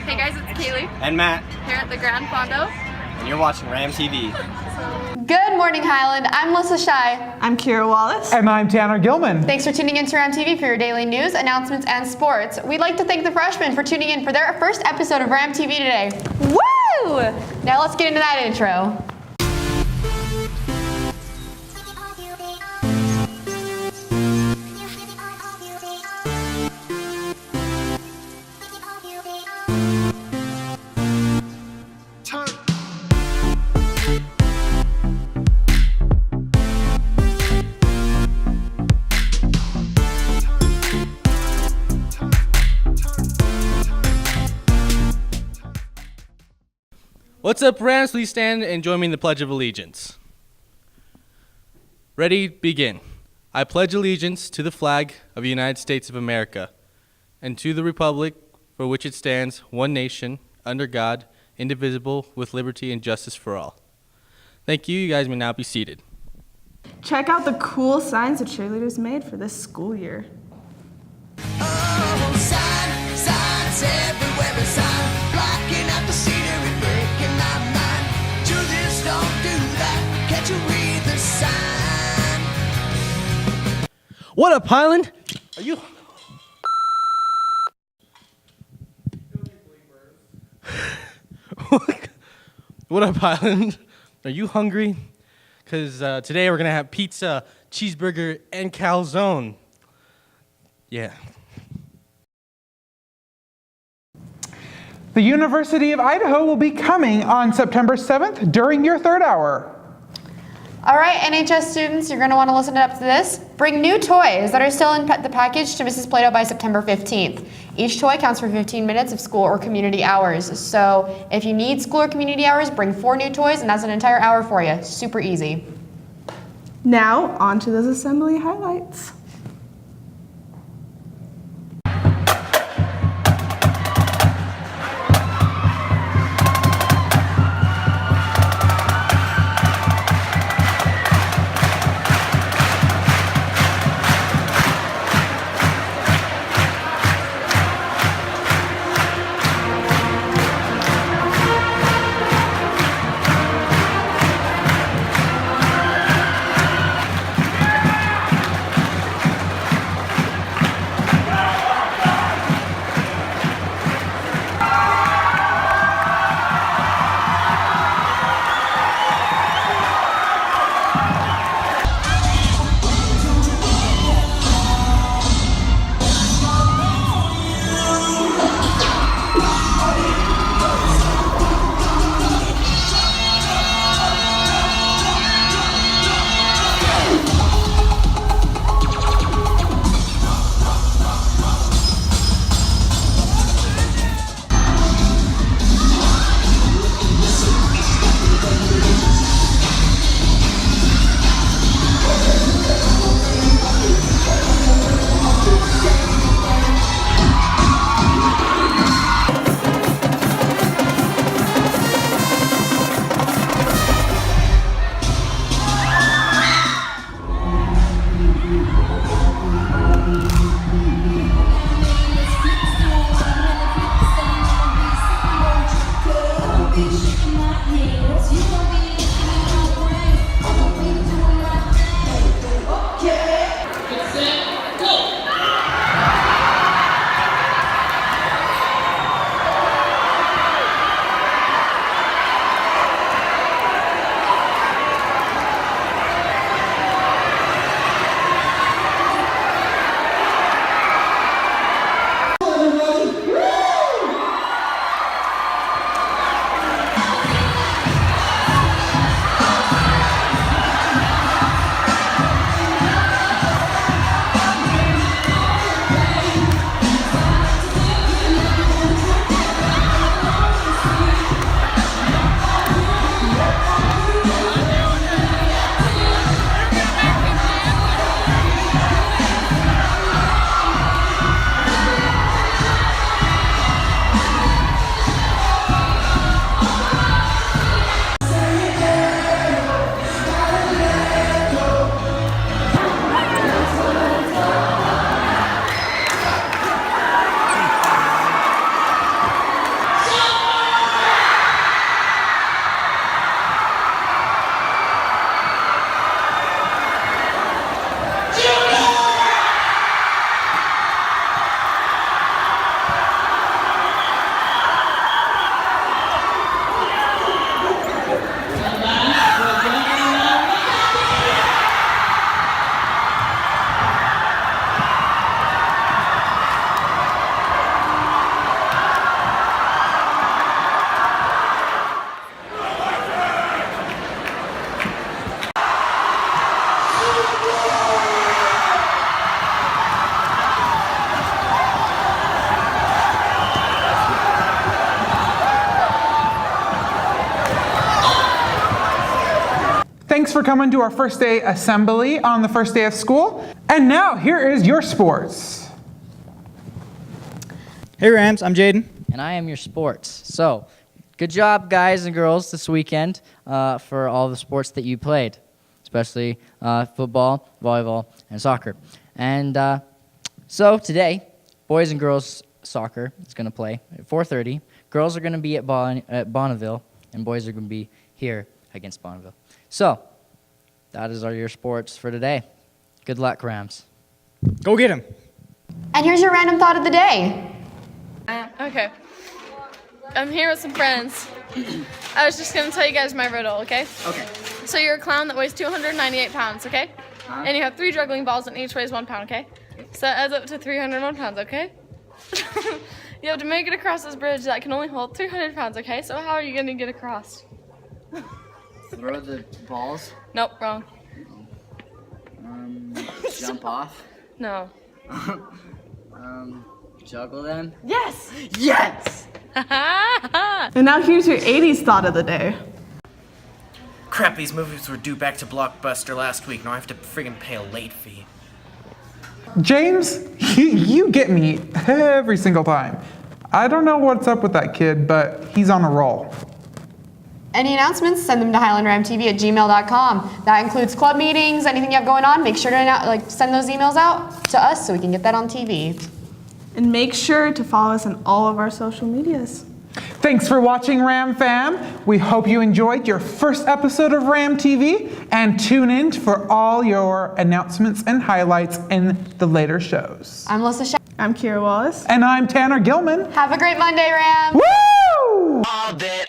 Hey guys, it's Kaylee And Matt. here at the Grand Fondo. And you're watching RamTV. Good morning, Highland. I'm Melissa Shai. I'm Kira Wallace. And I'm Tanner Gilman. Thanks for tuning in to RamTV for your daily news, announcements, and sports. We'd like to thank the freshmen for tuning in for their first episode of RamTV today. Woo! Now let's get into that intro. What's up, Rams? Please stand and join me in the Pledge of Allegiance. Ready, begin. I pledge allegiance to the flag of the United States of America and to the republic for which it stands, one nation, under God, indivisible, with liberty and justice for all. Thank you. You guys may now be seated. Check out the cool signs the cheerleaders made for this school year. Oh, signs everywhere, a sign blocking out the scenery, breaking my mind. Do this, don't do that. Can't you read the sign? What up, Highland? Are you... What up, Highland? Are you hungry? Because today we're going to have pizza, cheeseburger, and calzone. Yeah. The University of Idaho will be coming on September 7th during your third hour. All right, NHS students, you're going to want to listen up to this. Bring new toys that are still in the package to Mrs. Plato by September 15th. Each toy counts for 15 minutes of school or community hours. So if you need school or community hours, bring 4 new toys, and that's an entire hour for you. Super easy. Now, on to those assembly highlights. for coming to our first day assembly on the first day of school. And now, here is your sports. Hey Rams, I'm Jaden. And I am your sports. So, good job, guys and girls, this weekend for all the sports that you played, especially football, volleyball, and soccer. And so today, boys and girls soccer is going to play at 4:30. Girls are going to be at Bonneville, and boys are going to be here against Bonneville. So, that is your sports for today. Good luck, Rams. Go get him. And here's your random thought of the day. Okay. I'm here with some friends. I was just going to tell you guys my riddle, okay? Okay. So you're a clown that weighs 298 pounds, okay? And you have 3 juggling balls and each weighs 1 pound, okay? So that adds up to 301 pounds, okay? You have to make it across this bridge that can only hold 300 pounds, okay? So how are you going to get across? Throw the balls. Nope, wrong. Jump off. No. Juggle them. Yes! Yes! And now here's your 80s thought of the day. Crap, these movies were due back to Blockbuster last week. Now I have to friggin' pay a late fee. James, you get me every single time. I don't know what's up with that kid, but he's on a roll. Any announcements, send them to highlandramtv@gmail.com. That includes club meetings, anything you have going on. Make sure to send those emails out to us so we can get that on TV. And make sure to follow us on all of our social medias. Thanks for watching Ram Fam. We hope you enjoyed your first episode of Ram TV, and tune in for all your announcements and highlights in the later shows. I'm Melissa Shaw. I'm Kira Wallace. And I'm Tanner Gilman. Have a great Monday, Ram. Woo! All that